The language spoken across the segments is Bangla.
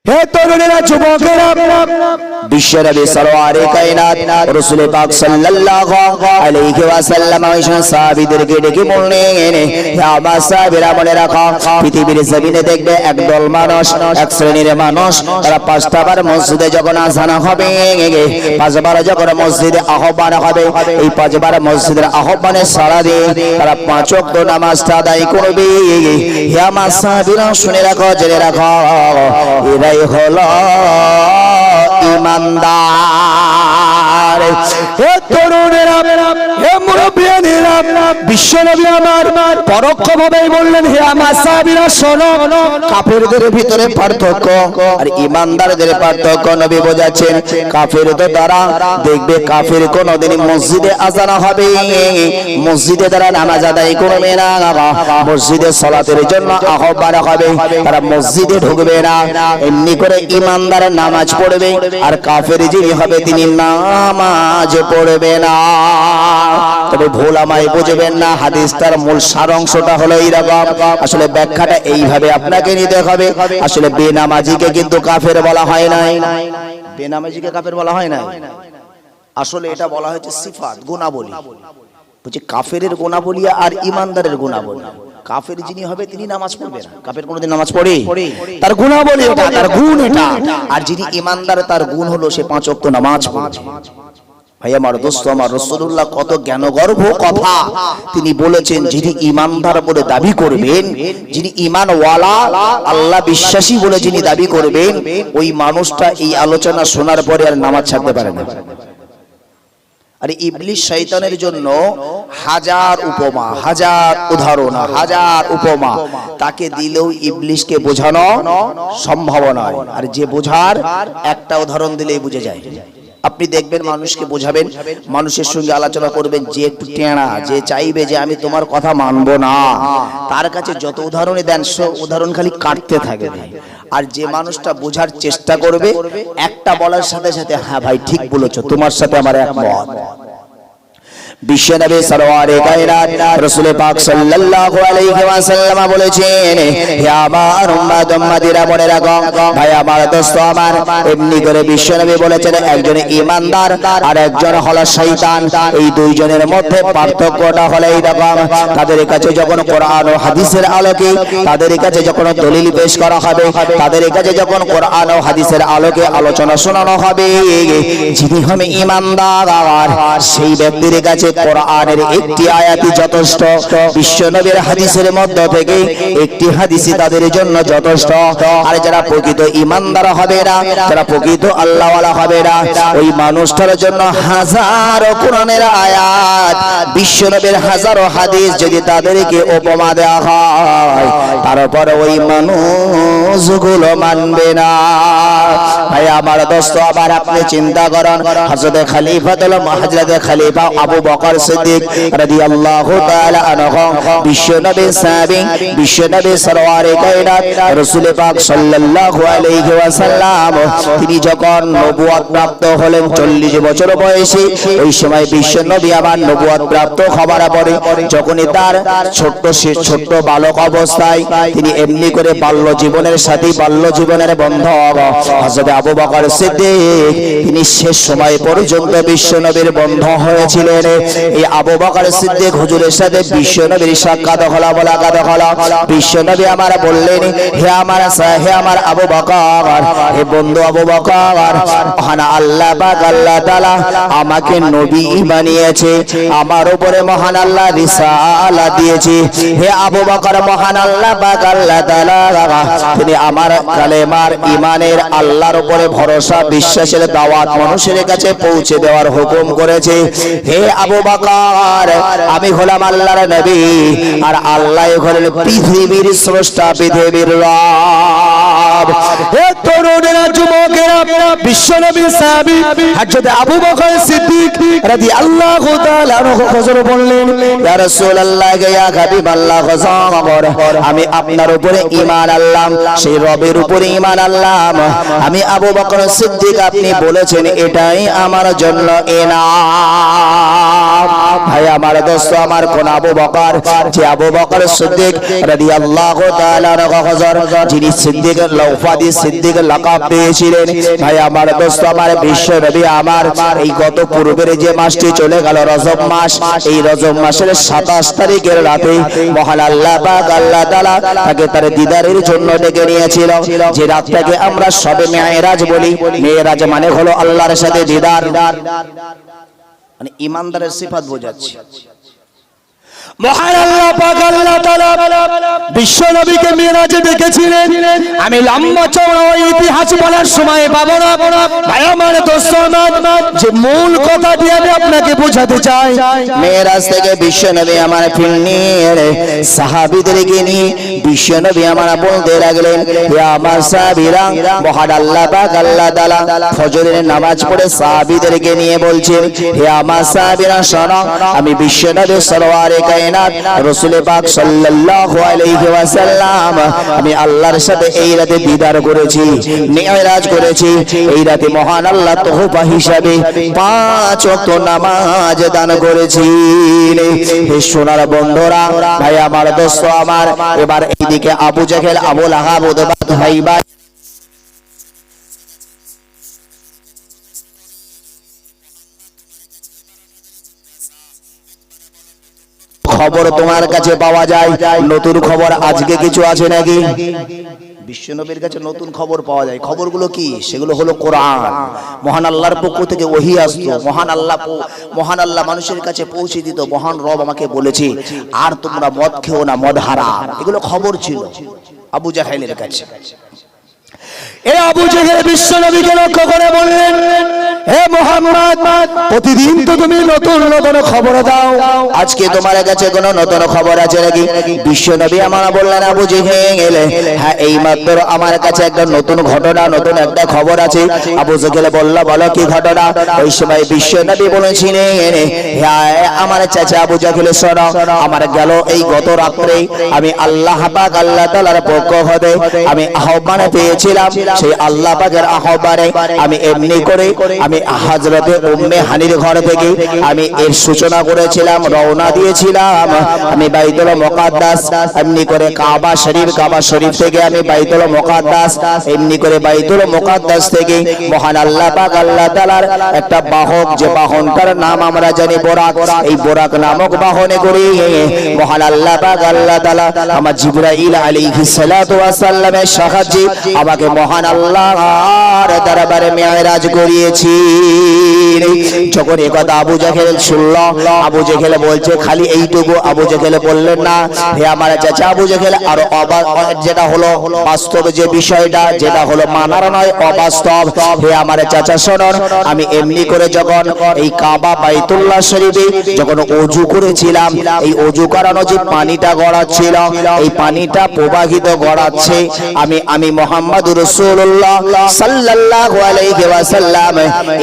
হে তরুণেরা, যুবকেরা, বিশ্বনবী সরওয়ারে কায়নাত রাসূল পাক সাল্লাল্লাহু আলাইহি ওয়াসাল্লাম ওইসব সাহাবীদেরকে ডেকে বললেন, হে আমার সাহাবীরা, মনে রাখো, পৃথিবীর জমিনে দেখবে একদল মানুষ, এক শ্রেণীর মানুষ, তারা পাঁচটা বার মসজিদে যখন আযান হবে, পাঁচবার যখন মসজিদে আহ্বান হবে, এই পাঁচবার মসজিদের আহ্বানে সাড়া দিয়ে তারা পাঁচ ওয়াক্ত নামাজটা আদায় করবে। হে আমার সাহাবীরা, শুনে রাখো, জেনে রাখো, এরাই হলো ইমানদার। হে তরুণেরা, হে মুরব্বিয়ানেরা, বিশ্বনবী আমার পরোক্ষভাবে বললেন, হে আমার সাহাবীরা, শোনো, কাফেরদের ভিতরে পার্থক্য আর ইমানদারদের পার্থক্য নবী বোঝাচ্ছেন। কাফের তো তারা দেখবে, কাফের কোনদিন মসজিদে আযান হবে, মসজিদে তারা নামাজ আদায় করবে না, মসজিদে সালাতের জন্য আহ্বান হবে, তারা মসজিদে ঢুকবে না। এমনি করে ইমানদার নামাজ পড়বে, আর কাফের যিনি হবে তিনি নামাজ পড়বে না। তবে ভুল আমায় বুঝবেন না, হাদিসটার মূল সারাংশটা হলো এইরকম, আসলে ব্যাখ্যাটা এইভাবে আপনাকে নিতে হবে। আসলে বেনামাজিকে কিন্তু কাফের বলা হয় না, বেনামাজিকে কাফের বলা হয় না, আসলে এটা বলা হয়েছে সিফাত, গুণাবলী। বুঝছি, কাফেরের গুণাবলী আর ইমানদারের গুণাবলী। কাফের যিনি হবে তিনি নামাজ পড়বে না, কাফের কোনোদিন নামাজ পড়ে, তার গুণাবলী এটা, তার গুণ এটা। আর যিনি ইমানদার, তার গুণ হলো সে পাঁচ ওয়াক্ত নামাজ পড়ে। ভাই আমার, দোস্ত আমার, রাসূলুল্লাহ কত জ্ঞানগর্ভ কথা তিনি বলেছেন। যিনি ইমানদার বলে দাবি করবেন, যিনি ঈমানওয়ালা, আল্লাহ বিশ্বাসী বলে যিনি দাবি করবেন, ওই মানুষটা এই আলোচনা শোনার পরে আর নামাজ ছাড়তে পারে না। আর ইবলিস শয়তানের জন্য হাজার উপমা, হাজার উদাহরণ, হাজার উপমা তাকে দিলেও ইবলিসকে বোঝানো সম্ভব নয়। আর যে বোঝার, একটা উদাহরণ দিলেই বুঝে যায়। আপনি দেখবেন, মানুষকে বোঝাবেন, মানুষের সঙ্গে আলোচনা করবেন, যে একটু টেঁড়া, যে চাইবে যে আমি তোমার কথা মানবো না, তার কাছে যত উদাহরণই দেন সব উদাহরণ খালি কাটতে থাকবে। আর যে মানুষটা বোঝার চেষ্টা করবে, একটা বলার সাথে সাথে হ্যাঁ ভাই ঠিক বলেছো, তোমার সাথে আমার একমত। বিশ্বনবী সরওয়ারে কায়নাত রাসূল পাক সাল্লাল্লাহু আলাইহি ওয়াসাল্লাম বলেছেন, হে আমার উম্মত, উম্মতিরা, মনে রাখো, ভাই আমার, দোস্ত আমার, এমনি করে বিশ্বনবী বলেছেন, একজন ঈমানদার আর একজন হলো শয়তান। এই দুইজনের মধ্যে পার্থক্যটা হলো এইরকম, তাদের কাছে যখন কোরআন ও হাদিসের আলোকে, তাদের কাছে যখন দলিল পেশ করা হবে, তাদের কাছে যখন কোরআন ও হাদিসের আলোকে আলোচনা শোনানো হবে, যিনি হবে ঈমানদার, সেই ব্যক্তির কাছে কোরআনের একটি আয়াতই যথেষ্ট, বিশ্বনবীর হাদিসের মধ্য থেকে একটি হাদিসই তাদের জন্য যথেষ্ট। আর যারা প্রকৃত ঈমানদার হবে না, যারা প্রকৃত আল্লাহওয়ালা হবে না, ওই মানুষটার জন্য হাজারো কোরআনের আয়াত, বিশ্বনবীর হাজারো হাদিস যদি তাদেরকে উপমা দেওয়া হয়, তারপর ওই মানুষগুলো মানবে না। ভাই আমার, দোস্ত আমার, আপনি চিন্তা করেন, হযরত খলিফাতুল মুহাজ্জির খলিফা আবু বকর সিদ্দিক রাদিয়াল্লাহু তাআলা আনহু, বিশ্বনবীর সাহাবী, বিশ্বনবীর সরওয়ারে কায়নাত রাসূল পাক সাল্লাল্লাহু আলাইহি ওয়াসাল্লাম, তিনি যখন নবুয়ত প্রাপ্ত হলেন 40 বছর বয়সে, ওই সময় বিশ্বনবী আমার নবুয়ত প্রাপ্ত হবার পরে, যখনই তার ছোট্ট বালক অবস্থায় তিনি এমনি করে বাল্য জীবনের সাথী, বাল্য জীবনের বন্ধু হযরত আবু বকর সিদ্দিক, তিনি শেষ সময় পর্যন্ত বিশ্বনবীর বন্ধু হয়েছিলেন। এই আবু বকর সিদ্দিক হুজুরের সাথে বিশ্বনবীর সাক্ষাৎ হলো, মোলাকাত হলো। বিশ্বনবী আমার বললেন, হে আমার আবু বকর, হে বন্ধু আবু বকর, মহান আল্লাহ পাক আল্লাহ তাআলা আমাকে নবী বানিয়েছে, আমার উপরে মহান আল্লাহ রিসালাত দিয়েছে। হে আবু বকর, মহান আল্লাহ পাক আল্লাহ তাআলা তিনি আমার কালেমার, ঈমানের, আল্লাহর উপরে ভরসা, বিশ্বাসের দাওয়াত মানুষের কাছে পৌঁছে দেওয়ার হুকুম করেছে। হে আবু বকর, আমি হলাম আল্লাহর নবী, আর আল্লাহ হলেন পৃথিবীর স্রষ্টা, পৃথিবীর রব। হে তরুণেরা, যুবকেরা, বিশ্বনবীর সাহাবী হযরত আবু বকর সিদ্দিক রাদিয়াল্লাহু তাআলা আনহু হুজুর বললেন, ইয়া রাসূলুল্লাহ, ইয়া হাবিবাল্লাহ, আমি আপনার উপরে ঈমান আনলাম, সেই রবের উপরে ঈমান আনলাম। আমি আবু বকর সিদ্দিক, আপনি বলেছেন এটাই আমার জন্য ইনাম। ভাই আমার দোস্ত আমার কোন আবু বকর, যে আবু বকর সিদ্দিক রাদিয়াল্লাহু তাআলা হযর, যিনি সিদ্দিকের উপাধি সিদ্দিকের লাকাব পেয়েছিলেন। ভাই আমার দোস্ত আমার বিশ্ব নবী আমার এই গত পূর্বের যে মাসটি চলে গেল রজব মাস, এই রজব মাসের 27 তারিখের রাতে মহান আল্লাহ পাক আল্লাহ তাআলা তাকে তার দিদারের জন্য ডেকে নিয়েছিল, যে রাতটাকে আমরা সবে মেরাজ বলি। মেরাজ মানে হলো আল্লাহর সাথে দিদার, মানে ইমানদারের সিফাত বোঝাচ্ছে। মহান আল্লাহ পাক আল্লাহ তাআলা বিশ্ব নবীকে মিরাজে ডেকেছিলেন। আমি লম্বা চওড়া ইতিহাস বলার সময় পাবো না। ভাই আমার দোস্ত আমার, যে মূল কথাটি আমি আপনাকে বোঝাতে চাই, মেরাজ থেকে বিশ্ব নবী আমার ফিরনিয়ে সাহাবীদেরকে নিয়ে বিশ্ব নবী আমার বলতে লাগলেন, হে আমার সাহাবীরা, মহান আল্লাহ পাক আল্লাহ তাআলা ফজরের নামাজ পড়ে সাহাবীদেরকে নিয়ে বলছেন, হে আমার সাহাবীরা শোনো, আমি বিশ্ব নবী সরওয়ারে কায়নাত রাসূল পাক সাল্লাল্লাহু আলাইহি ওয়াসাল্লাম আমি আল্লাহর সাথে এই রাতে দিদার করেছি, মেরাজ করেছি। এই রাতে মহান আল্লাহ তোহফা হিসাবে 5 ওয়াক্ত নামাজ দান করেছি। হে সোনার বন্ধুরা, ভাই আমার দোস্ত আমার, এবার এইদিকে আবু জাহেল, আবু লাহাব, উতবা, হাইবা খবর তোমার কাছে পাওয়া যায়। নতুন খবর আজকে কিছু আছে নাকি? বিশ্বনবীর কাছে নতুন খবর পাওয়া যায়। খবরগুলো কি? সেগুলো হলো কোরআন। মহান আল্লাহর পক্ষ থেকে ওহী আসতো, মহান আল্লাহ মানুষের কাছে পৌঁছে দিত, মহান রব আমাকে বলেছে আর তোমরা মদ খেও না, মদ হারাম। এগুলো খবর ছিল আবু জাহেলের কাছে। এই আবু জাহেল বিশ্ব নবীকে লক্ষ্য করে বললেন, হে মুহাম্মদ, প্রতিদিন তো তুমি নতুন নতুন খবর দাও, আজকে তোমার কাছে কোনো নতুন খবর আছে নাকি? বিশ্ব নবী আমার বললেন, আবু জাহেল, হ্যাঁ এই মাত্র আমার কাছে একটা নতুন ঘটনা, নতুন একটা খবর আছে। আবু জাহেল বলল, বলো কি ঘটনা? ওই সময় বিশ্ব নবী বলেছিলেন, হ্যাঁ আমার চাচা আবু জাহেল শোনো, আমার গেল এই গত রাত্রে আমি আল্লাহ পাক আল্লাহ তাআলার পক্ষ হতে আমি আহ্বান পেয়েছিলাম। সেই আল্লাহ পাকের আহ্বানে আমি এমনি করে আমি হযরতে উম্মে হানির ঘর থেকে আমি এর সূচনা করেছিলাম, রওনা দিয়েছিলাম আমি বাইতুল মুকাদ্দাস, এমনি করে কাবা শরীফ থেকে আমি বাইতুল মুকাদ্দাস, এমনি করে বাইতুল মুকাদ্দাস থেকে মহান আল্লাহ পাক আল্লাহ তাআলার একটা বাহক, যে বাহনটার নাম আমরা জানি বোরাক, এই বোরাক নামক বাহনে করে মহান আল্লাহ পাক আল্লাহ তাআলা আমার জিবরাইল আলাইহিস সালাতু ওয়াস সালামের সাহায্যে আমাকে মহান আল্লাহর দরবারে মেরাজ করিয়েছি। যখন এই কথা আবু জাহেল শুনল, আবু জাহেল বলছে খালি এইটুকু? আবু জাহেল বললেন না, হে আমার চাচা আবু জাহেল, আর যেটা হলো বাস্তব যে বিষয়টা, যেটা হলো মানার নয়, অবাস্তব। হে আমার চাচা শুনুন, আমি এমনি করে যখন এই কাবা বাইতুল্লাহ শরীফে যখন ওযু করেছিলাম, এই ওযু করানো যে পানিটা গড়াচ্ছিল, এই পানিটা প্রবাহিত গড়াচ্ছে, আমি মুহাম্মদুর রাসূলুল্লাহ সাল্লাল্লাহু আলাইহি ওয়াসাল্লাম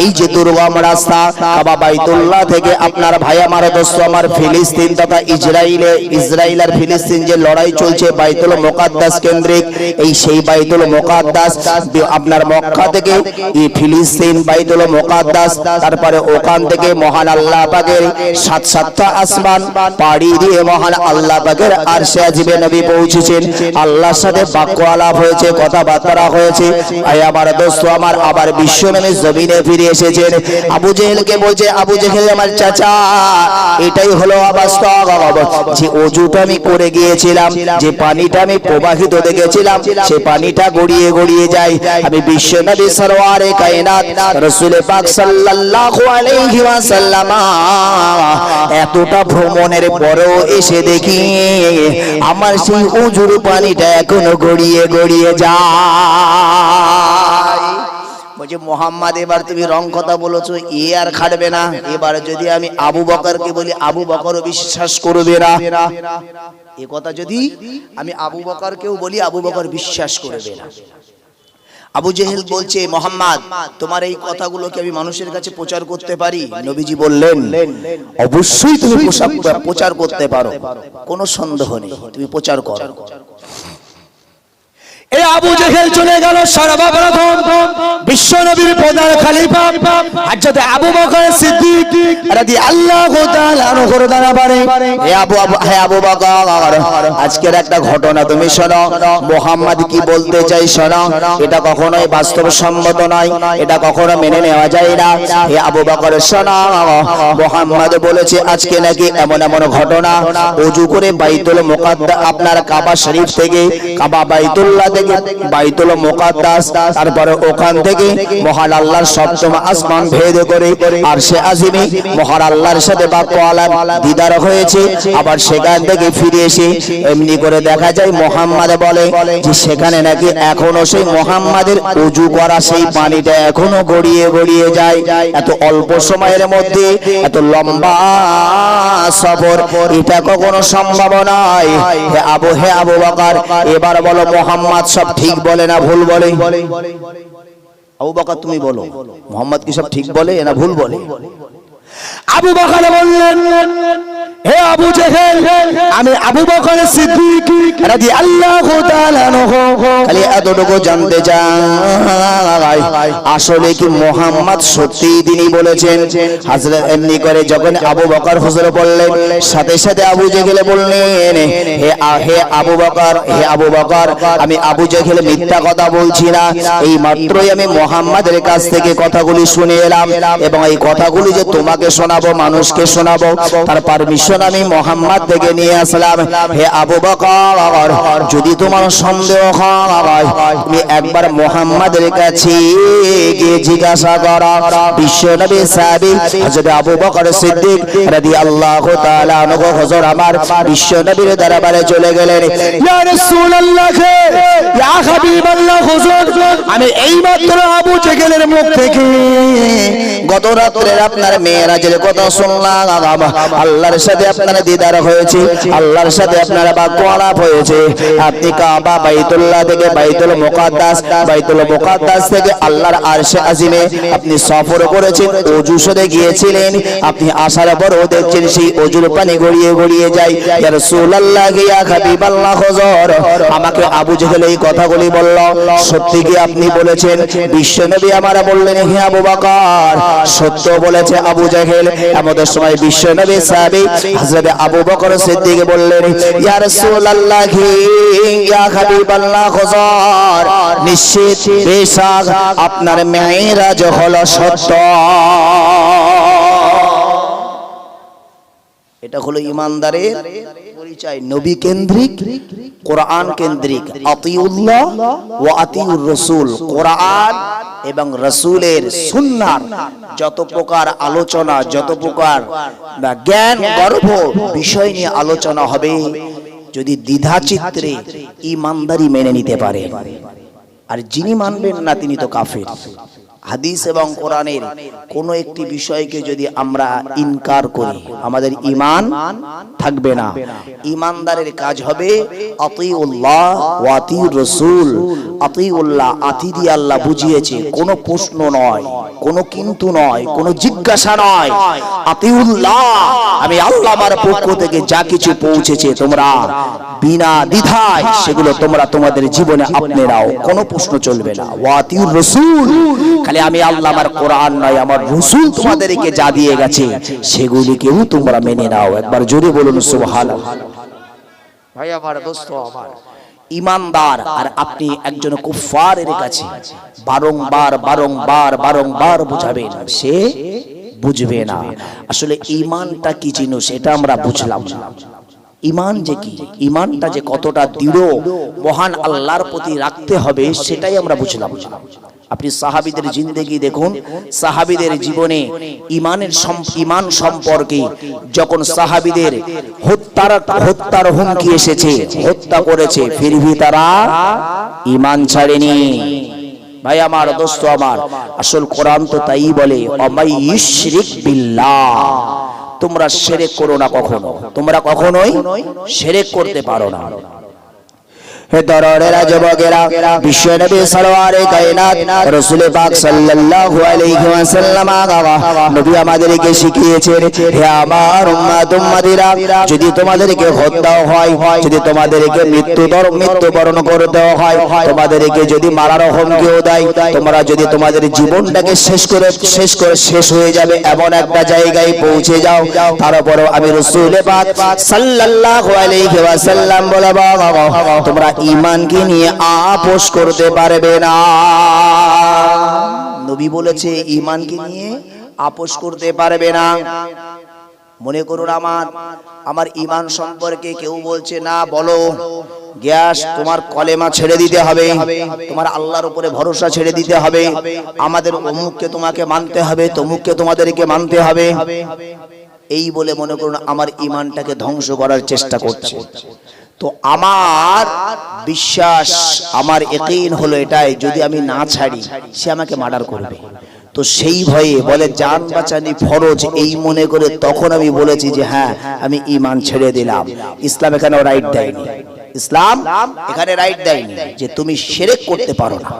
এই যে দুর্গম রাস্তা কাবা বাইতুল্লাহ থেকে আপনার ভাই আমার দোস্ত আমার ফিলিস্তিন তথা ইসরাইল আর ফিলিস্তিন যে লড়াই চলছে বাইতুল মুকাদ্দাস কেন্দ্রিক, এই সেই বাইতুল মুকাদ্দাস আপনার মক্কা থেকে এই ফিলিস্তিন বাইতুল মুকাদ্দাস, তারপরে ওখান থেকে মহান আল্লাহ পাকের 7টা আসমান পাড়ি দিয়ে মহান আল্লাহ পাকের আরশে আজিমে নবী পৌঁছেছেন। আল্লাহর সাথে বাক্য আলাপ হয়েছে, কথাবার্তা হয়েছে। ভাই আমার দোস্ত আমার, আবার বিশ্ব নবী জমিনে ফিরে এসেছেন। আবু জাহেলকে বলছে, আবু জাহেল আমার চাচা, এটাই হলো অবাস্তব যে ওযুটা আমি করে গিয়েছিলাম, যে পানিটা আমি প্রবাহিত দেখেছিলাম, সে পানিটা গড়িয়ে গড়িয়ে যায়। আমি বিশ্ব নবী সরওয়ারে কায়নাত রাসূল পাক সাল্লাল্লাহু আলাইহি ওয়াসাল্লাম এতটা ভ্রমণের পরেও এসে দেখি আমার সেই ওযুর পানিটা এখনো গড়িয়ে গড়িয়ে যায়। বলছে মোহাম্মদ, এবার তুমি রং কথা বলেছো, এ আর খাটবে না। এবার যদি আমি আবু বকরকে বলি, আবু বকরও বিশ্বাস করবে না। এ কথা যদি আমি আবু বকরকেও বলি, আবু বকর বিশ্বাস করবে না। আবু জাহেল বলছে, মোহাম্মদ তোমার এই কথাগুলোকে আমি মানুষের কাছে প্রচার করতে পারি? নবীজি বললেন, অবশ্যই তুমি প্রচার করতে পারো, কোনো সন্দেহ নেই, তুমি প্রচার করো। এই আবু জাহেল চলে গেল সর্বপ্রথম বিশ্ব নবীর প্রধান খলিফা হযরত আবু বকর সিদ্দিক রাদিয়াল্লাহু তাআলা আনহুর দরবারে হে আবু বকর, আজকের একটা ঘটনা তুমি শোনো। মুহাম্মদ কি বলতে চাই শোনো। এটা কখনোই বাস্তবসম্মত নয়, এটা কখনো মেনে নেওয়া যায় না। হে আবু বকর শোনো, মুহাম্মদ বলেছে আজকে নাকি এমন এমন ঘটনা, ওযু করে বাইতুল মুকাদ্দাস আপনার কাবা শরীফ থেকে, কাবা বাইতুল্লাহ থেকে বাইতুল মুকাদ্দাস, তারপরে ওখান থেকে মহান আল্লাহর সপ্তম আসমান ভেদ করে আরশে আজিমে মহান আল্লাহর সাথে বাক্যআলাপ দিদার হয়েছে। আবার সেখান থেকে ফিরে এসে এমনি করে দেখা যায় মুহাম্মদ বলে যে সেখানে নাকি এখনো সেই মুহাম্মাদের ওযু করা সেই পানিটা এখনো গড়িয়ে গড়িয়ে যায়। এত অল্প সময়ের মধ্যে এত লম্বা সফর, এটা কখনো সম্ভব নয়। হে আবু বকর, এবার বলো মুহাম্মদ সব ঠিক বলে না ভুল বলে? আবু বকর তুমি বলো, মুহাম্মদ কি সব ঠিক বলে না ভুল বলে? আবু বকর বললেন, হে আবু জেহেল, আমি আবু বকর সিদ্দিক রাদিয়াল্লাহু তাআলা আনহু খালি এতটুকু জানতে চাই আসলে কি মুহাম্মদ সত্যি তিনি বলেছেন? হযরত এমনি করে যখন আবু বকর হুজুর বললেন, সাথে সাথে আবু জেহেল বললেন, হে আবু বকর, আমি আবু জেহেল মিথ্যা কথা বলছি না। এই মাত্রই আমি মুহাম্মাদের কাছ থেকে কথাগুলি শুনে এলাম, এবং এই কথাগুলি যে তোমাকে শোনাবো, মানুষকে শোনাবো, তার পারমিশন আমি মুহাম্মদ থেকে নিয়ে আসলাম। হে আবু বকর, যদি তোমার সন্দেহ হয় তুমি একবার মুহাম্মাদের কাছে গিয়ে জিজ্ঞাসা করো। বিশ্বনবী সাহাবী হযরত আবু বকর সিদ্দিক রাদিয়াল্লাহু তাআলা আনহু হুজুর আমার বিশ্বনবীর দরবারে চলে গেলেন। ইয়া রাসূলুল্লাহ, ইয়া হাবিবাল্লাহ হুজুর, আমি এইমাত্র আবু জেহেলের মুখ থেকে গত রাত্রের আপনার মেরাজের কথা শুনলাম। আল্লাহর সাথে আপনার দিদার হয়েছে, আল্লাহর সাথে আপনার বাক্যআলাপ হয়েছে। আপনি কাবা বাইতুল্লাহ থেকে বাইতুল মুকাদ্দাস থেকে আল্লাহর আরশে আজিমে আপনি সফর করেছেন, ওযু সেরে গিয়েছিলেন। আপনি আসার পরও দেখছেন সেই ওযুর পানি গড়িয়ে গড়িয়ে যায়। ইয়া রাসূলুল্লাহ, ইয়া হাবিবাল্লাহ হুজুর, আমাকে আবু জেহেল এই কথাগুলি বলল, সত্যি কি আপনি বলেছেন? বিশ্বনবী আমার বললেন, হে আবু বকর, সত্য বলেছে আবু জেহেল। এমন সময় বিশ্বনবী সাহাবী হযরত আবু বকর সিদ্দিক বললেন, ইয়া রাসূলুল্লাহ, ইয়া হাবিবাল্লাহ হুজুর, নিশ্চিত বেশক আপনার মেরাজ হলো সত্য। এটা হলো ইমানদারের পরিচয়, নবী কেন্দ্রিক, কোরআন কেন্দ্রিক। আতিউল্লাহ ওয়া আতিউর রাসূল, কোরআন এবং রাসূলের সুন্নাহর যত প্রকার আলোচনা, যত প্রকার জ্ঞান গর্ভ বিষয় নিয়ে আলোচনা হবে, যদি দ্বিধা চিত্রে ইমানদারি মেনে নিতে পারে, আর যিনি মানবেন না তিনি তো কাফের। হাদিস এবং কোরআনের কোন একটি বিষয়কে যদি আমরা ইনকার করি, আমাদের ঈমান থাকবে না। ঈমানদারের কাজ হবে আতিউল্লাহ ওয়া আতিউর রাসূল। আতিউল্লাহ, আতি দিয়ে আল্লাহ বুঝিয়েছে, কোনো প্রশ্ন নয়, কোনো কিন্তু নয়, কোনো জিজ্ঞাসা নয়। আতিউল্লাহ, আমি আল্লাহ আমার পক্ষ থেকে যা কিছু পৌঁছেছে তোমরা বিনা দ্বিধায় সেগুলো তোমরা তোমাদের জীবনে আপনি নাও, কোনো প্রশ্ন চলবে না। ওয়া আতিউর রাসূল, আমি আল্লাহ আমার কোরআন নয় আমার রাসূল তোমাদেরকে যা দিয়ে গেছে সেগুলিকেও তোমরা মেনে নাও। একবার জোরে বলুন সুবহানাল্লাহ। ভাই আমার, দোস্ত আমার, ঈমানদার আর আপনি একজন কুফফারের কাছে বারংবার বারংবার বারংবার বুঝাবেন, সে বুঝবে না। আসলে ঈমানটা কি জিনিস এটা আমরা বুঝলাম না। ঈমান যে কি, ঈমানটা যে কতটা দৃঢ় মহান আল্লাহর প্রতি রাখতে হবে সেটাই আমরা বুঝলাম না। আপনি সাহাবীদের জিন্দেগি দেখুন, সাহাবীদের জীবনে ঈমান সম্পর্কে যখন সাহাবীদের হত্যার হুমকি এসেছে, হত্যা করেছে, ফিরভি তারা ঈমান ছাড়েনি। ভাই আমার, দোস্ত আমার, আসল কোরআন তো তাই বলে, অমাই ইশরিক বিল্লাহ, তোমরা শিরক করো না কখনো, তোমরা কখনোই শিরক করতে পারো না। হে তরুণেরা, যুবকেরা, বিশ্বনবী সরওয়ারে কায়নাত রাসূল পাক সাল্লাল্লাহু আলাইহি ওয়াসাল্লাম নবী আমাদেরকে শিখিয়েছেন, হে আমার উম্মত উম্মতিরা, যদি তোমাদেরকে হত্যা হয়, যদি তোমাদেরকে মৃত্যুবরণ করতে হয়, তোমাদেরকে যদি মারার হুমকিও দেয়, তোমরা যদি তোমাদের জীবনটাকে শেষ হয়ে যাবে এমন একটা জায়গায় পৌঁছে যাও, তারপরেও আমি রাসূল পাক সাল্লাল্লাহু আলাইহি ওয়াসাল্লাম বলবো, তোমরা ঈমানকে নিয়ে আপোষ করতে পারবে না। নবী বলেছে ঈমানকে নিয়ে আপোষ করতে পারবে না। মনে করুন আমার ঈমান সম্পর্কে কেউ বলছে, না বলো গ্যাস, তোমার কলেমা ছেড়ে দিতে হবে, তোমার আল্লাহর উপরে ভরসা ছেড়ে দিতে হবে, আমাদের অমুককে তোমাকে মানতে হবে, তমুককে তোমাদেরকে মানতে হবে, এই বলে মনে করুন আমার ঈমানটাকে ধ্বংস করার চেষ্টা করছে। তো আমার বিশ্বাস, আমার ইয়াকিন হলো এটাই, যদি আমি না ছাড়ি সে আমাকে মার্ডার করবে। তো সেই ভয়ে বলে জান বাঁচানি ফরজ, এই মনে করে তখন আমি বলেছি যে হ্যাঁ আমি ঈমান ছেড়ে দিলাম। ইসলাম এখানে রাইট দেয়নি, ইসলাম এখানে রাইট দেয়নি যে তুমি শিরক করতে পারো না,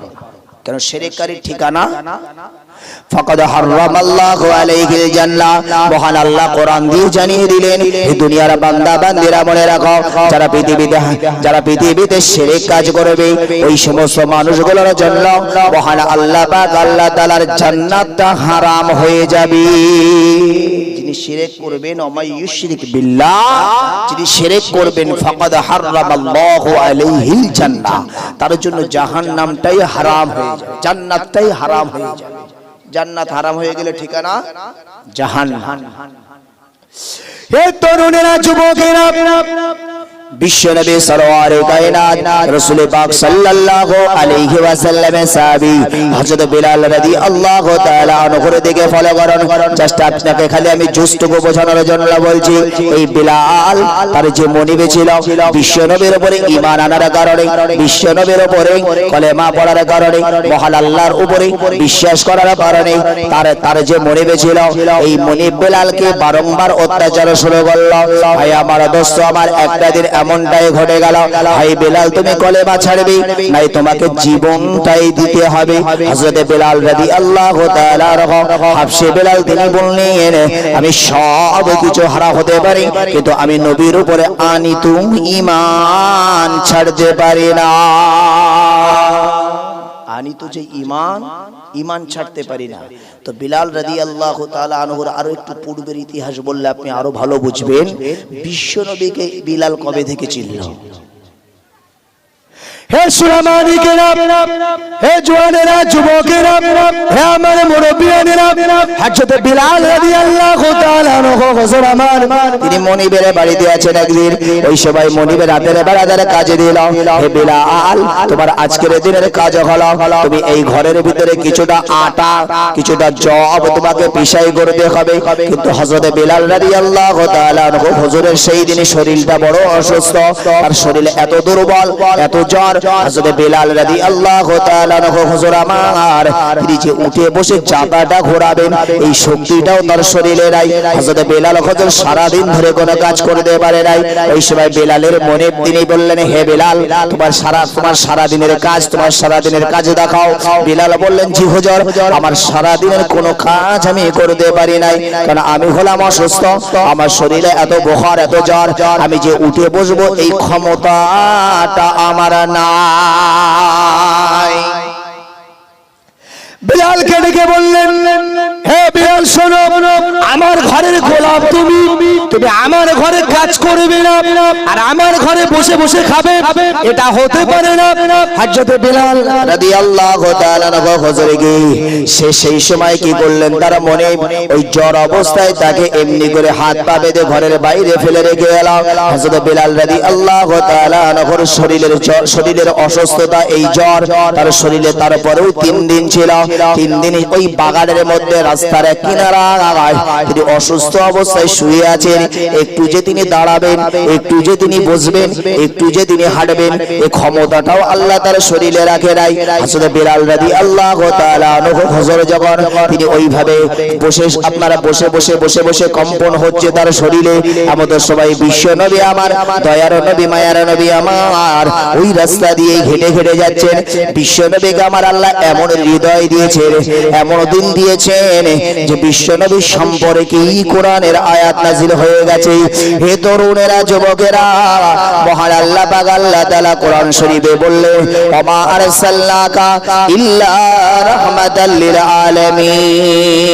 কারণ শিরককারীর ঠিকানা ফাকাদ হারামাল্লাহু আলাইহিল জান্নাহ। মহান আল্লাহ কোরআন দিয়ে জানিয়ে দিলেন, এই দুনিয়ার বান্দা বান্দিরা মনে রাখো, যারা পৃথিবীতে শিরক কাজ করবে ওই সমস্ত মানুষগুলোর জন্য মহান আল্লাহ পাক আল্লাহ তাআলার জান্নাতটা হারাম হয়ে যাবে। যিনি শিরক করবেন, ওমাই ইউশরিক বিল্লাহ, যিনি শিরক করবেন ফাকাদ হারামাল্লাহু আলাইহিল জান্নাহ, তার জন্য জাহান্নামটাই হারাম হয়ে যাবে, জান্নাতটাই হারাম হয়ে যাবে। জান্নাত হারাম হয়ে গেলে ঠিকানা জাহান্নাম। হে তরুণেরা, যুবকেরা, বিশ্বনবী সরওয়ারে কায়নাত রাসূল পাক সাল্লাল্লাহু আলাইহি ওয়াসাল্লামের সাহাবী হযরত বিলাল রাদিয়াল্লাহু তাআলা আনহুর দিকে ফলো করুন। জাস্ট আপনাকে খালি আমি জুস্টুকু বোঝানোর জন্য বলছি, এই বিলাল তার যে মনিবে ছিল, বিশ্বনবীর উপরে ঈমান আনার কারণে, বিশ্বনবীর উপরে কলেমা পড়ার কারণে, মহান আল্লাহর উপরে বিশ্বাস করার কারণে তার যে মনিবে ছিল, এই মনিব বিলালকে বারংবার অত্যাচার শুরু করলো। ভাই আমার, দোস্ত আমার, একটা দিন এমনটাই ঘটে গেল, ভাই বিলাল তুমি কলেমা ছাড়বে নাই তোমাকে জীবনটাই দিতে হবে। হযরত বিলাল রাদিয়াল্লাহু তাআলা হাবশী বিলাল তিনি বললেন, আমি সব কিছু হারা হতে পারি কিন্তু আমি নবীর উপরে আনিত ঈমান ছাড়তে পারি না। আনিত যে ঈমান ছাড়তে পারি না। তো বিলাল রাদিয়াল্লাহু তাআলা আনহুর আরো একটু পূর্বের ইতিহাস বললে আপনি আরো ভালো বুঝবেন, বিশ্বনবীকে বিলাল কবে থেকে চিনল। হে সুলামানিকেরা, হে জওয়ানেরা, যুবকেরা, হে আমার মুরব্বিয়ানেরা, হযরত বিলাল রাদিয়াল্লাহু তাআলা আনহু হুজুর আমার, তিনি মনিবের বাড়িতে আছেন। একদিন ওই সময় মনিবের রাতের বেলাদের কাজে দিল, হে বিলাল তোমার আজকের দিনের কাজ হলো তুমি এই ঘরের ভিতরে কিছুটা আটা কিছুটা জব তোমাকে পিষাই করতে হবে। কিন্তু হযরত বিলাল রাদিয়াল্লাহু তাআলা আনহু হুজুরের সেই দিন শরীরটা বড় অসুস্থ, আর শরীরে এত দুর্বল, এত জ্বর। হযরত বিলাল রাদিয়াল্লাহু তাআলা আনহু হুজুর আমার, তিনি যে উঠে বসে চাকাটা ঘোরাবেন এই শক্তিটাও তার শরীরে নাই। হযরত বিলাল হুজুর সারা দিন ধরে কোনো কাজ করতে পারে নাই। ওই সময় বিলালের মনে তিনি বললেন, হে বিলাল তোমার সারা দিনের কাজ দেখাও। বিলাল বললেন, জি হুজুর, আমার সারা দিনের কোনো কাজ আমি করতে পারি নাই, কারণ আমি হলাম অসুস্থ, আমার শরীরে এত বুখার, এত জ্বর, আমি যে উঠে বসবো এই ক্ষমতাটা আমার নাই। বিলালকে ডেকে বললেন, হে বিলাল শোনো, আমার ঘরের গোলাম তুমি আমার ঘরে কাজ করবে না আর আমার ঘরে বসে বসে খাবে, এটা হতে পারে না। হযরত বিলাল রাদিয়াল্লাহু তাআলা আনহু হুজুরকে সেই সময় কি করলেন, তার মনে ওই জ্বর অবস্থায় তাকে এমনি করে হাত পা বেঁধে ঘরের বাইরে ফেলে রেখে গেল। হযরত বিলাল রাদিয়াল্লাহু তাআলা আনহুর শরীরের অসুস্থতা, এই জ্বর তার শরীরে, তারপরেও 3 দিন ছিল। 3 দিন ওই বাগানের মধ্যে রাস্তার কিনারা তিনি অসুস্থ অবস্থায় শুয়ে আছেন, একটু যে তিনি দাঁড়াবেন, একটু যে তিনি বসবেন, একটু যে তিনি হাঁটবেন, এই ক্ষমতাটাও আল্লাহ তার শরীরে রাখে নাই। হযরত বিলাল রাদিয়াল্লাহু তাআলা আনহু হুজুর যখন তিনি ওইভাবে বসে, আপনারা বসে বসে বসে বসে কম্পন হচ্ছে তার শরীরে, আমাদের সবাই বিশ্ব নবী আমার, দয়ার নবী, মায়ার নবী আমার ওই রাস্তা দিয়ে হেঁটে হেঁটে যাচ্ছেন। বিশ্ব নবীকে আমার আল্লাহ এমন হৃদয় দিয়েছেন, এমন দিন দিয়েছেন যে বিশ্ব নবীর সম্পর্কে কোরআনের আয়াত নাজিল হয়ে গেছে। হে তরুণেরা, যুবকেরা, মহান আল্লাহ পাক আল্লাহ তাআলা কোরআন শরীফে বললেন, ওমা আরসালনাকা ইল্লা রাহমাতাল লিল আলামিন।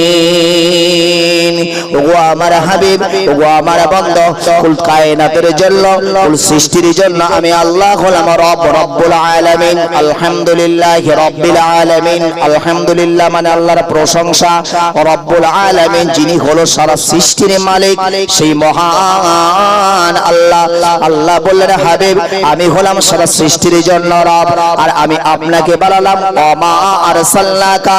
ওগো আমার হাবিব, ওগো আমার বান্দা, কুল কায়নাতের জন্য, কুল সৃষ্টির জন্য আমি আল্লাহ হলাম রব, রব্বুল আলামিন। আলহামদুলিল্লাহি রাব্বিল আলামিন। আলহামদুলিল্লাহ মানে আল্লাহর প্রশংসা, রব্বুল আলামিন যিনি হলো সারা সৃষ্টির মালিক, সেই মহান আল্লাহ। আল্লাহ বললেন, হাবিব আমি হলাম সারা সৃষ্টির জন্য রব, আর আমি আপনাকে বানালাম ওমা আরসালনাকা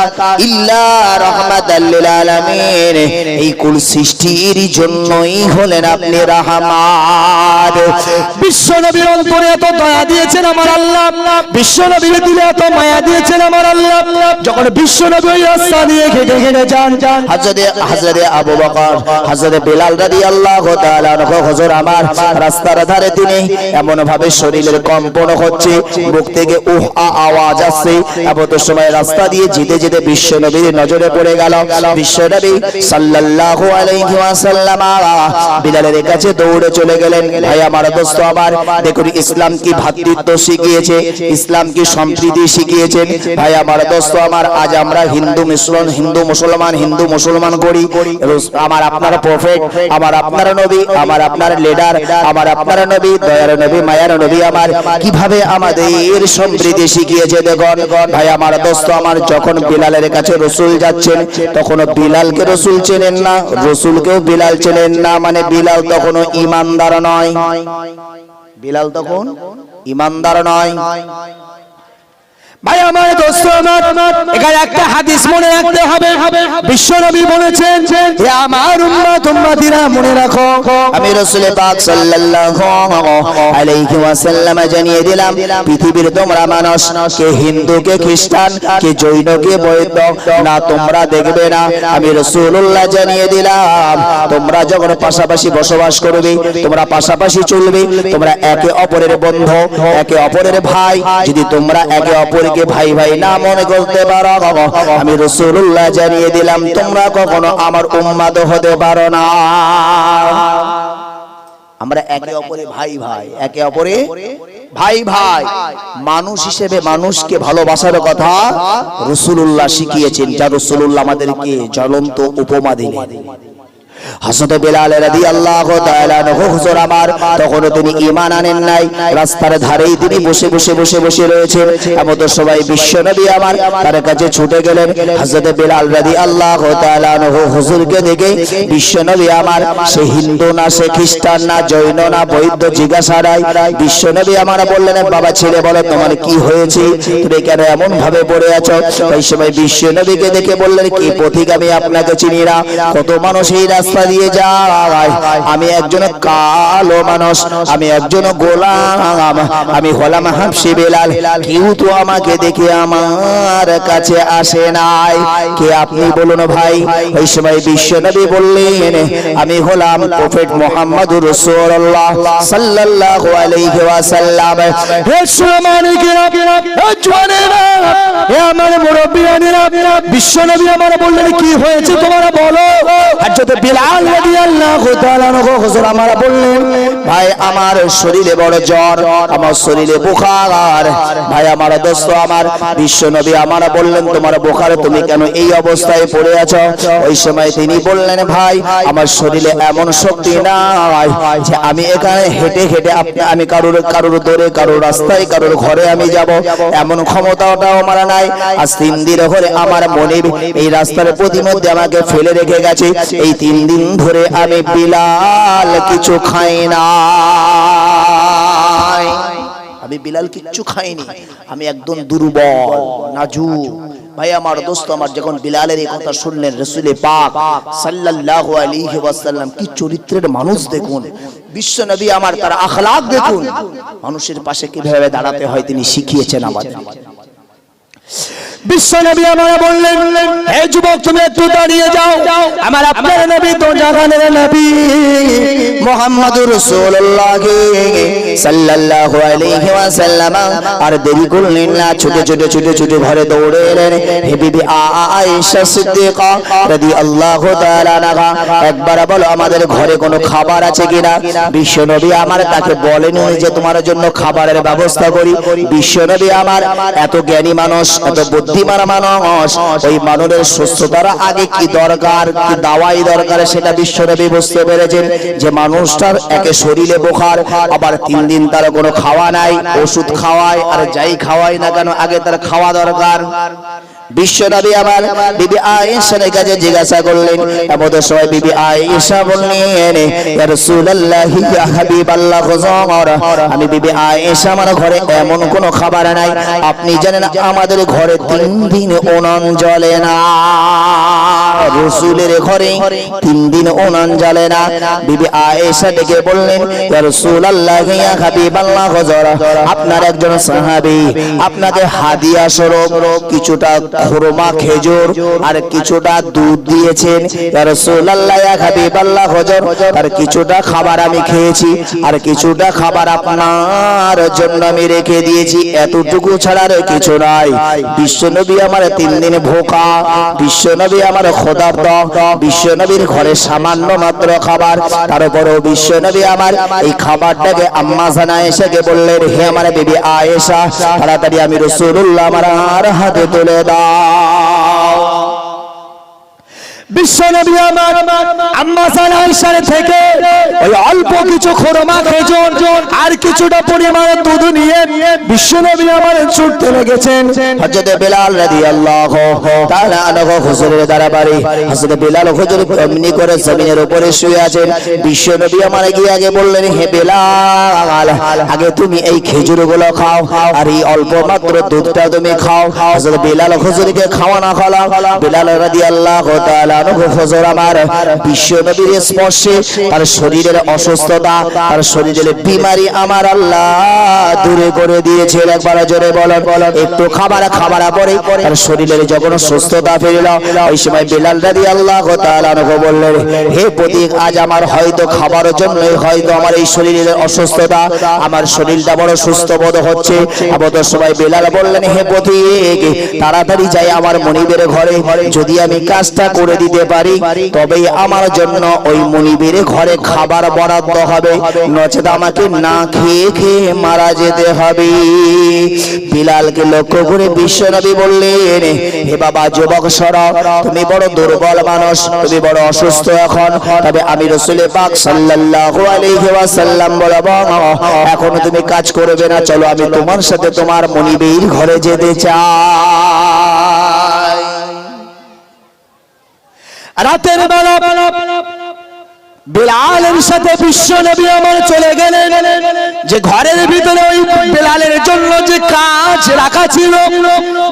ইল্লা রাহমাতাল লিল আলামিন। এই কুল সৃষ্টির জন্যই হলেন আপনি রাহমাত। বিশ্ব নবীর অন্তরে এত দয়া দিয়েছেন আমার আল্লাহ, বিশ্ব নবীর দিলে এত মায়া দিয়েছেন আমার আল্লাহ। যখন বিশ্ব নবী ওই রাস্তা দিয়ে হেঁটে হেঁটে যান, হযরতে আবু বকর, হযরতে বিলাল রাদিয়াল্লাহু তাআলা আনহু হুজুর আমার রাস্তার ধারে তিনি এমন ভাবে শরীরের কম্পন হচ্ছে, মুখ থেকে উহ আ আওয়াজ আসছে। এমন সময় রাস্তা দিয়ে যেতে যেতে বিশ্ব নবীর নজরে পড়ে গেল। বিশ্ব নবী সাল্লাল্লাহু আলাইহি ওয়াসাল্লাম বিলালের কাছে দৌড়ে চলে গেলেন। ভাই আমার, দোস্ত আমার, দেখুন ইসলাম কি ভ্রাতৃত্ব শিখিয়েছে, ইসলাম কি সম্প্রীতি শিখিয়েছেন। ভাই আমার, দোস্ত আমার, আজ আমরা হিন্দু মুসলমান করি। আমার আপনার প্রফেট, আমার আপনার নবী, আমার আপনার লিডার, আমার আপনার নবী, দয়ার নবী, মায়ার নবী আমার কিভাবে আমাদের সম্প্রীতি শিখিয়েছে দেখুন। ভাই আমার, দোস্ত আমার, যখন বিলালের কাছে রাসূল যাচ্ছেন তখন বিলালকে রাসূল চেনেন না, রাসূলকেও বিলাল চেনেন না, মানে বিলাল তখনও ঈমানদার নয়, বিলাল তখন ঈমানদার নয়। ভাই আমার, দোস্ত আমার, এখানে একটা হাদিস মনে রাখতে হবে। বিশ্ব নবী বলেছেন, হে আমার উম্মত উম্মতিরা মনে রাখো, আমি রাসূল পাক সাল্লাল্লাহু আলাইহি ওয়াসাল্লাম জানিয়ে দিলাম, পৃথিবীর তোমরা মানুষ, কে হিন্দু, কে খ্রিস্টান, কে জৈন, কে বৌদ্ধ না তোমরা দেখবে না। আমি রাসূলুল্লাহ জানিয়ে দিলাম, তোমরা যখন পাশাপাশি বসবাস করবে, তোমরা পাশাপাশি চলবে, তোমরা একে অপরের বন্ধু, একে অপরের ভাই, যদি তোমরা একে অপরকে ভাই ভাই না মনে করতে পারো, আমি রাসূলুল্লাহ জানিয়ে দিলাম তোমরা কখনো আমার উম্মত হতে পারো না। আমরা একে অপরে ভাই ভাই, একে অপরে ভাই ভাই, মানুষ হিসেবে মানুষকে ভালোবাসার কথা রাসূলুল্লাহ শিখিয়েছেন, যা রাসূলুল্লাহ আমাদেরকে জ্বলন্ত উপমা দিলেন। হযরত বিলাল রাদিয়াল্লাহু তাআলা আনহু হুজুর আমার তখন তিনি ঈমান আনেন নাই, রাস্তার ধারেই তিনি বসে বসে বসে বসে রয়েছেন। এমন সবাই বিশ্ব নবী আমার তার কাছে ছুটে গেলেন। হযরত বিলাল রাদিয়াল্লাহু তাআলা আনহু হুজুরকে দেখে বিশ্ব নবী আমার, সে হিন্দু না, সে খ্রিস্টান না, জৈন না, বৌদ্ধ জিজ্ঞাসা নাই, বিশ্ব নবী আমার বললেন, বাবা ছেলে বলো তোমার কি হয়েছে, তুমি কেন এমন ভাবে পড়ে আছো? এই সময় বিশ্ব নবীকে দেখে বললেন, কি পথিক আমি আপনাকে চিনি না, কত মানুষ এই রাস্তা দিয়ে যায়, আমি একজন কালো মানুষ, আমি একজন গোলাম, আমি হলাম হাবশী বিলাল, কেউ তো আমাকে দেখে আমার কাছে আসে নাই, কে আপনি বলুন ভাই? ওই সময় বিশ্ব নবী বললেন, আমি হলাম প্রফেট মুহাম্মদুর রাসূলুল্লাহ সাল্লাল্লাহু আলাইহি ওয়াসাল্লাম। হে সুমানিকেরা, হে জওয়ানেরা, হে আমার মুরব্বিয়ানেরা, বিশ্ব নবী আমার বললেন, কি হয়েছে তোমরা বলো। হযরত বিলাল রাদিয়াল্লাহু তাআলা আনহু হুজুর আমার বললেন, ভাই আমার শরীরে বড় জ্বর, আমার শরীরে বুখার। ভাই আমার, দোস্ত আমার, বিশ্ব নবী আমার বললেন, তোমার বুখারে, তুমি কেন এই অবস্থায় পড়ে আছো? ওই সময় তিনি বললেন, ভাই আমার শরীরে এমন শক্তি নাই যে আমি এখানে হেঁটে হেঁটে আমি কারোর দৌড়ে, কারোর রাস্তায়, কারোর ঘরে আমি যাব, এমন ক্ষমতাটাও আমার নাই। আজ 3 দিন ধরে আমার মনিব এই রাস্তার প্রতিমধ্যে আমাকে ফেলে রেখে গেছে। এই 3 দিন ধরে আমি বিলাল কিছু খাই না, আমি বিলাল কিচ্ছু খাইনি, আমি একদম দুর্বল, নাজুক, ভাই আমার দোস্ত আমার, যখন বিলালের এই কথা শুনলেন, রাসূল পাক সাল্লাল্লাহু আলাইহি ওয়াসাল্লাম কি চরিত্রের মানুষ দেখুন, বিশ্ব নবী আমার তার আখলাক দেখুন, মানুষের পাশে কিভাবে দাঁড়াতে হয় তিনি শিখিয়েছেন আমাদের। বিশ্ব নবী আমাকে বললেন, হে যুবক তুমি একটু দাঁড়িয়ে যাও, আমার আপনার নবী তো জাহানের নবী মুহাম্মদুর রাসূলুল্লাহ সাল্লাল্লাহু আলাইহি ওয়াসাল্লাম আর দেরি করলেন না, ছুটে ছুটে ছুটে ছুটে ঘরে দৌড়ে এলেন। হে বিবি আয়েশা সিদ্দিকা রাদিয়াল্লাহু তাআলা আনহা, একবার বলো আমাদের ঘরে কোনো খাবার আছে কিনা। বিশ্ব নবী আমার তাকে বলেন যে তোমার জন্য খাবারের ব্যবস্থা করি। বিশ্ব নবী আমার এত জ্ঞানী মানুষ, এত বুদ্ধিমান মানুষ, ওই মানুষের সুস্থতার আগে কি দরকার, কি দাওয়াই দরকার সেটা বিশ্ব নবী বুঝতে পেরেছেন। যে মানুষটার একে শরীরে বোখার, আবার 3 দিন তার কোনো খাওয়া নাই, ওষুধ খাওয়ায় আর যাই খাওয়াই না কেন আগে তার খাওয়া দরকার। বিশ্ব নবী আমার বিবি আয়েশার কাছে জিজ্ঞাসা করলেন, এমন সময় বিবি আয়েশা বললেন, ইয়া রাসূলুল্লাহ ইয়া হাবিবাল্লাহ হুজুর, আমি বিবি আয়েশা আমার ঘরে এমন কোনো খাবার নাই, আপনি জানেন আমাদের ঘরে 3 দিন উনান জ্বলে না, রাসূলের ঘরে 3 দিন উনান জ্বলে না। বিবি আয়েশা ডেকে বললেন, ইয়া রাসূলুল্লাহ ইয়া হাবিবাল্লাহ হুজুর, আপনার একজন সাহাবী আপনাকে হাদিয়া স্বরূপ কিছুটা খুরমা খেজুর আর কিছুটা দুধ দিয়েছেন। ইয়া রাসূলুল্লাহ ইয়া হাবিবাল্লাহ হুজুর, আর কিছুটা খাবার আমি খেয়েছি আর কিছুটা খাবার আপনার জন্য আমি রেখে দিয়েছি, এতটুকু ছাড়া আর কিছু নাই। বিশ্বনবী আমার 3 দিন ভোকা, বিশ্বনবী আমার ক্ষুধার্ত, বিশ্বনবীর ঘরে সামান্য মাত্র খাবার, তারপরেও বিশ্বনবী আমার এই খাবারটাকে আম্মা জানা আয়েশাকে বললেন, হে আমার বিবি আয়েশা তাড়াতাড়ি আমি রাসূলুল্লাহ আমার হাতে তুলে দাও। বিশ্ব নবী আমার আম্মা জানা আয়েশার থেকে ওই অল্প কিছু খুরমা খেজুর আর কিছুটা পরিমাণে দুধ নিয়ে বিশ্ব নবী আমার ছুটতে লেগেছেন। হযরত বিলাল রাদিয়াল্লাহু তাআলা আনহু হুজুরের দরবারে, হযরত বিলাল হুজুর এমনি করে জমিনের উপরে শুয়ে আছেন। বিশ্ব নবী আমার গিয়ে আগে বললেন, হে বিলাল আগে তুমি এই খেজুরগুলো খাও আর এই অল্প মাত্র দুধটা তুমি খাও। হযরত বিলাল হুজুরকে খাওয়ানো হলো। বিলাল রাদিয়াল্লাহু তাআলা হুজুর আমার বিশ্ব নবীর স্পর্শে তার শরীরের অসুস্থতা, তার শরীরের বিমারি আমার আল্লাহ দূরে করে দিয়েছেন। একবার জোরে বলেন, একটু খাবার পরে তার শরীরের যখন সুস্থতা ফিরল, ওই সময় বিলাল রাদিয়াল্লাহু তাআলা আনহু বললেন, হে প্রতীক আজ আমার হয়তো খাবারের জন্যই হয়তো আমার এই শরীরের অসুস্থতা, আমার শরীরটা বড় সুস্থ বোধ হচ্ছে। এমন সময় বিলাল বললেন, হে প্রতীক তাড়াতাড়ি যাই আমার মনিবের ঘরে, যদি আমি কাজটা করে দিতে পারি তবেই আমার জন্য ওই মনিবের ঘরে খাবার বরাদ্দ হবে, নচেত আমাকে না খেয়ে খেয়ে মারা যেতে হবে। বিলালকে লক্ষ্য করে বিশ্বনবী বললেন, হে বাবা যুবক সরা, তুমি বড় দুর্বল মানুষ, তুমি বড় অসুস্থ এখন, তবে আমি রাসূল পাক সাল্লাল্লাহু আলাইহি ওয়াসাল্লাম বলবো এখন তুমি কাজ করবে না, চলো আমি তোমার সাথে তোমার মনিবের ঘরে যেতে চাই। রাতের বেলা বিলালের সাথে বিশ্ব নবী আমার চলে গেলেন। যে ঘরের ভিতরে ওই বিলালের জন্য যে কাজ রাখা ছিল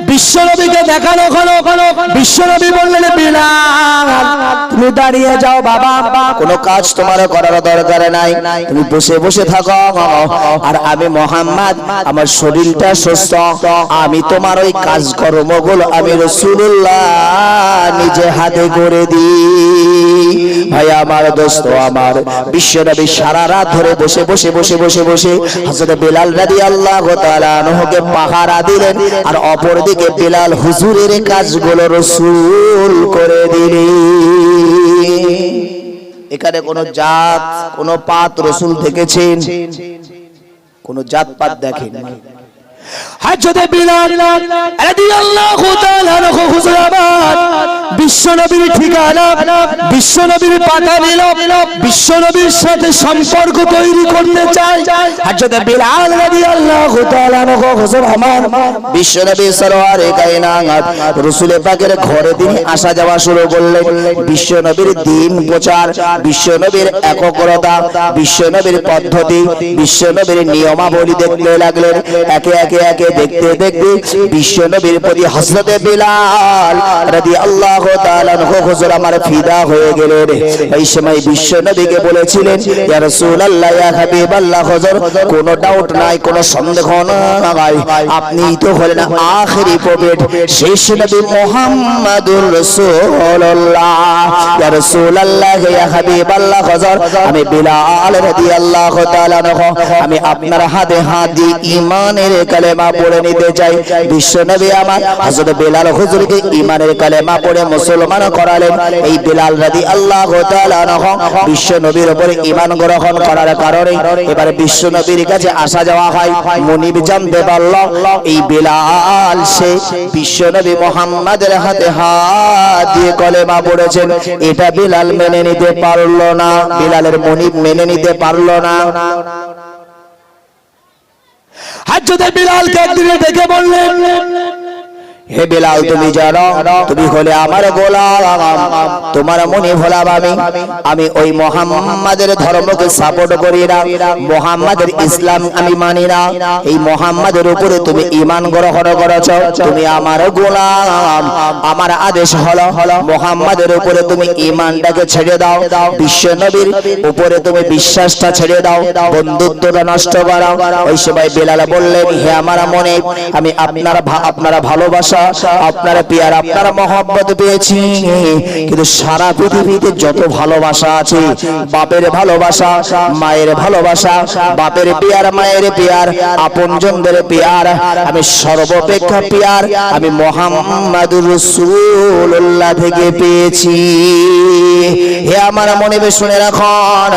বিশ্ব নবীকে দেখানো হলো। বিশ্ব নবী বললেন, বিলাল তুমি দাঁড়িয়ে যাও বাবা, কোনো কাজ তোমার করার দরকার নাই, তুমি বসে বসে থাকো, আর আমি মুহাম্মদ আমার শরীরটা সুস্থ, আমি তোমার ওই কাজকর্মগুলো আমি রাসূলুল্লাহ নিজে হাতে করে দিই। ভাই আমার দোস্ত আমার, বিশ্বনবী সারা রাত ধরে বসে বসে বসে বসে বসে হযরত বিলাল রাদিয়াল্লাহু তাআলা আনহুকে পাহারা দিলেন, আর অপরদিকে বিলাল হুজুরের কাজগুলো রাসূল করে দিলেন। এখানে কোন জাত কোন পাত রাসূল দেখেছেন? কোন জাত পাত দেখেন? হযরত বিলাল রাদিয়াল্লাহু তাআলা আনহু হুজুর আমার বিশ্ব বিশ্বনবীর ঠিকানা, বিশ্বনবীর পাতা নিল, বিশ্বনবীর সাথে সম্পর্ক তৈরি করতে চায়। হযরত বিলাল রাদিয়াল্লাহু তাআলা আনহু হুজুর আমার বিশ্বনবী সরওয়ারে কায়নাত রাসূল পাকের ঘরে তিনি আসা যাওয়া শুরু করলেন। বিশ্বনবীর দ্বীন প্রচার, বিশ্বনবীর একগ্রতা, বিশ্বনবীর পদ্ধতি, বিশ্বনবীর নিয়মাবলী দেখতে লাগলেন। একে একে দেখতে দেখতে বিশ্বনবীর প্রতি হযরত বিলাল রাদিয়াল্লাহু তাআলা আনহু হুজুর আমার ফিদা হয়ে গেলেন। এই সময় বিশ্বনবীকে বলেছিলেন, ইয়া রাসূলুল্লাহ, ইয়া হাবিবাল্লাহ, হুজুর কোনো ডাউট নাই, কোনো সন্দেহ নাই, আপনি তো হলেন আখেরি প্রফেট, শেষ নবী মুহাম্মাদুর রাসূলুল্লাহ। ইয়া রাসূলুল্লাহ, ইয়া হাবিবাল্লাহ, হুজুর আমি বিলাল রাদিয়াল্লাহু তাআলা আনহু আমি আপনার হাতে হাত দিয়ে ঈমানের কালেমা পড়ে নিতে চাই। বিশ্বনবী আমার হযরত বিলাল হুজুরকে ঈমানের কালেমা পড়ে মুসলমান করালেন। এই বিলাল রাদিয়াল্লাহু তাআলা আনহু বিশ্বনবীর উপরে ঈমান গ্রহণ করার কারণে এবার বিশ্বনবীর কাছে আসা যাওয়া হয়। মুনিব জানতে পারল এই বিলাল সে বিশ্বনবী মুহাম্মাদের হাতে হাত দিয়ে কলেমা পড়েছেন। এটা বিলাল মেনে নিতে পারল না, বিলালের মুনিব মেনে নিতে পারল না। হযরত বিলালকে একদিন ডেকে বললেন, হে বিলাল, তুমি জানো তুমি হলে আমার গোলাম, তোমার মনে হলাম আমি ওই মুহাম্মাদের ধর্মকে সাপোর্ট করি না, মুহাম্মাদের ইসলাম আমি মানি না। এই মুহাম্মাদের উপরে তুমি ঈমান গ্রহণ করেছো, তুমি আমার গোলাম, আমার আদেশ হলো মুহাম্মাদের উপরে তুমি ঈমানটাকে ছেড়ে দাও, বিশ্বনবীর উপরে তুমি বিশ্বাসটা ছেড়ে দাও, বন্ধুত্বটা নষ্ট করো। ওই সময় বিলাল বললেন, হে আমার মনে আমি আপনারা ভালোবাসা, আপনারা পিয়ার, আপনারা মহব্বত পেয়েছি, কিন্তু সারা পৃথিবীতে যত ভালোবাসা আছে, বাপের ভালোবাসা, মায়ের ভালোবাসা, বাপের পিয়ার, মায়ের পিয়ার, আপনজনদের পিয়ার, আমি সর্বাপেক্ষা পিয়ার আমি মুহাম্মাদুর রাসূলুল্লাহ থেকে পেয়েছি। হে আমার মনে শুনে রাখুন,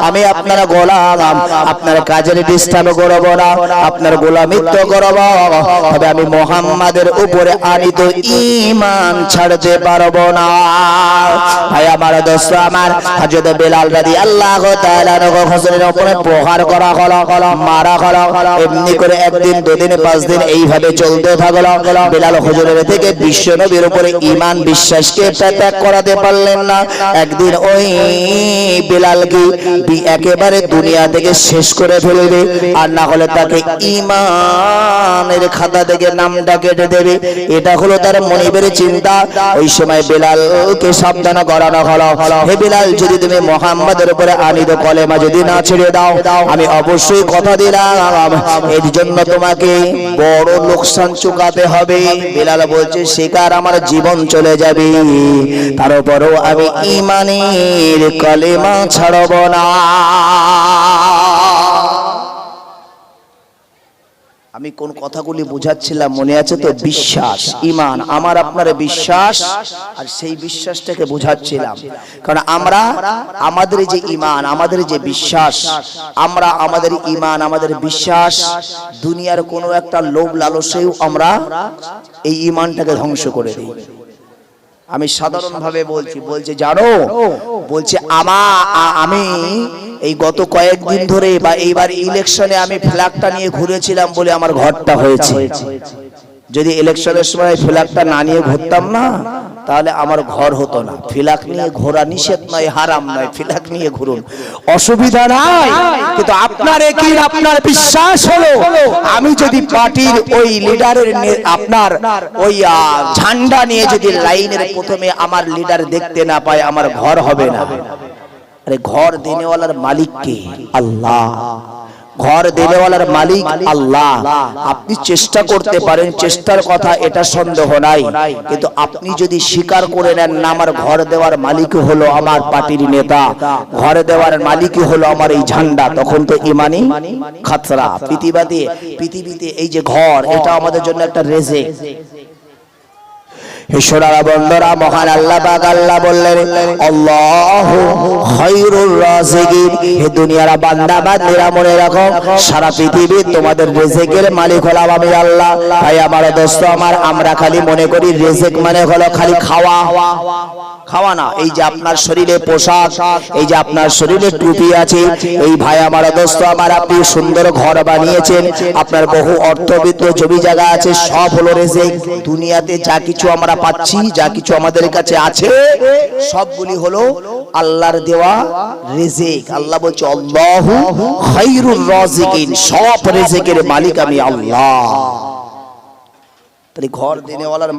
আমি আপনার গোলাম, আপনার কাজের ডিস্টার্ব করব না, আপনার গোলামিত্ব করব, তবে আমি মুহাম্মাদের উপরে আনিত ঈমান ছাড়তে পারবো না। ভাই আমার, দোস্ত আমার, হযরত বিলাল রাদিয়াল্লাহু তাআলা আনহু হুজুরের উপরে প্রহার করা হলো, মারা হলো। এমনি করে একদিন, দুদিন, 5 দিন এইভাবে চলতে থাকলো। বিলাল হুজুরের থেকে বিশ্বনবীর উপরে ঈমান বিশ্বাসকে ত্যাগ করাতে পারলেন না। একদিন ওই বিলালকে একেবারে দুনিয়া থেকে শেষ করে ফেলবে, আর না হলে তাকে ঈমানের খাতা থেকে নামটা কেটে দেবে। এটা হলো তার মনিবের চিন্তা। ওই সময় বিলালকে সাবধান করানো হলো, হে বিলাল, যদি তুমি মুহাম্মাদের উপরে আনিত কলেমা যদি না ছেড়ে দাও, আমি অবশ্যই কথা দিলাম এর জন্য তোমাকে বড় লোকসান চুকাতে হবে। বিলাল বলছে, শিকার আমার জীবন চলে যাবে, তারপরও আমি ঈমানের কলেমা ছাড়ব না। আমি কোন কথাগুলি বুঝাচ্ছিলাম মনে আছে তো? বিশ্বাস, ঈমান, আমার আপনার বিশ্বাস, আর সেই বিশ্বাসটাকে বুঝাচ্ছিলাম। কারণ আমরা আমাদের যে ঈমান, আমাদের যে বিশ্বাস, আমরা আমাদের ঈমান, আমাদের বিশ্বাস দুনিয়ার কোনো একটা লোভ লালসেও আমরা এই ঈমানটাকে ধ্বংস করে দিই। আমি সাধারণভাবে বলছি জানো, বলছে আমি এই গত কয়েকদিন ধরে বা এইবার ইলেকশনে আমি ফ্ল্যাগটা নিয়ে ঘুরেছিলাম বলে আমার ঘরটা হয়েছে। যদি ইলেকশনের সময় ফ্ল্যাগটা না নিয়ে ঘুরতাম না, তাহলে আমার ঘর হতো না। ফ্ল্যাগ নিয়ে ঘোরা নিষেধ নয়, হারাম নয়, ফ্ল্যাগ নিয়ে ঘুরুন, অসুবিধা নাই। কিন্তু আপনার কি আপনার বিশ্বাস হলো, আমি যদি পার্টির ওই লিডারের আপনার ওই ঝান্ডা নিয়ে যদি লাইনের প্রথমে আমার লিডার দেখতে না পায়, আমার ঘর হবে না। আরে ঘর দেনেওয়ালার মালিক কে? আল্লাহ। ঘর দেনেওয়ালার মালিক আল্লাহ। আপনি চেষ্টা করতে পারেন, চেষ্টার কথা এটা সন্দেহ নাই, কিন্তু আপনি যদি স্বীকার করে নেন না আমার ঘর দেওয়ার মালিক হলো আমার পার্টির নেতা, ঘর দেওয়ার মালিক হলো আমার এই ঝান্ডা, তখন তো ঈমানি খাতরা। পৃথিবীতে এই যে ঘর, এটা আমাদের জন্য একটা রেজেক। সোনারা বন্ধুরা, মহান আল্লাহ পাক আল্লাহ বললেন আল্লাহু খায়রুর রাযিকিন। হে দুনিয়ার বান্দা বান্দিরা মনে রাখো, সারা পৃথিবী তোমাদের রিজিকের মালিক হলাম আমি আল্লাহ। ভাই আমার দোস্ত আমার, আমরা খালি মনে করি রিজিক মানে হলো খালি খাওয়া, খাওয়া না। এই যে আপনার শরীরে পোশাক, এই যে আপনার শরীরে টুপি আছে, এই ভাই আমার দোস্ত আমার, আপনি সুন্দর ঘর বানিয়েছেন, আপনার বহু অর্থবিত্ত জমি জায়গা আছে, সব হলো রিজিক। দুনিয়াতে যা কিছু আমরা পাচ্ছি, যা কিছু আমাদের কাছে আছে, সবগুলি হলো আল্লাহর দেওয়া রিজিক। আল্লাহ বলছে আল্লাহু খায়রুর রাযিকিন, সব রিজিকের মালিক আমি আল্লাহ। তাহলে ঘর দেনেওয়ালার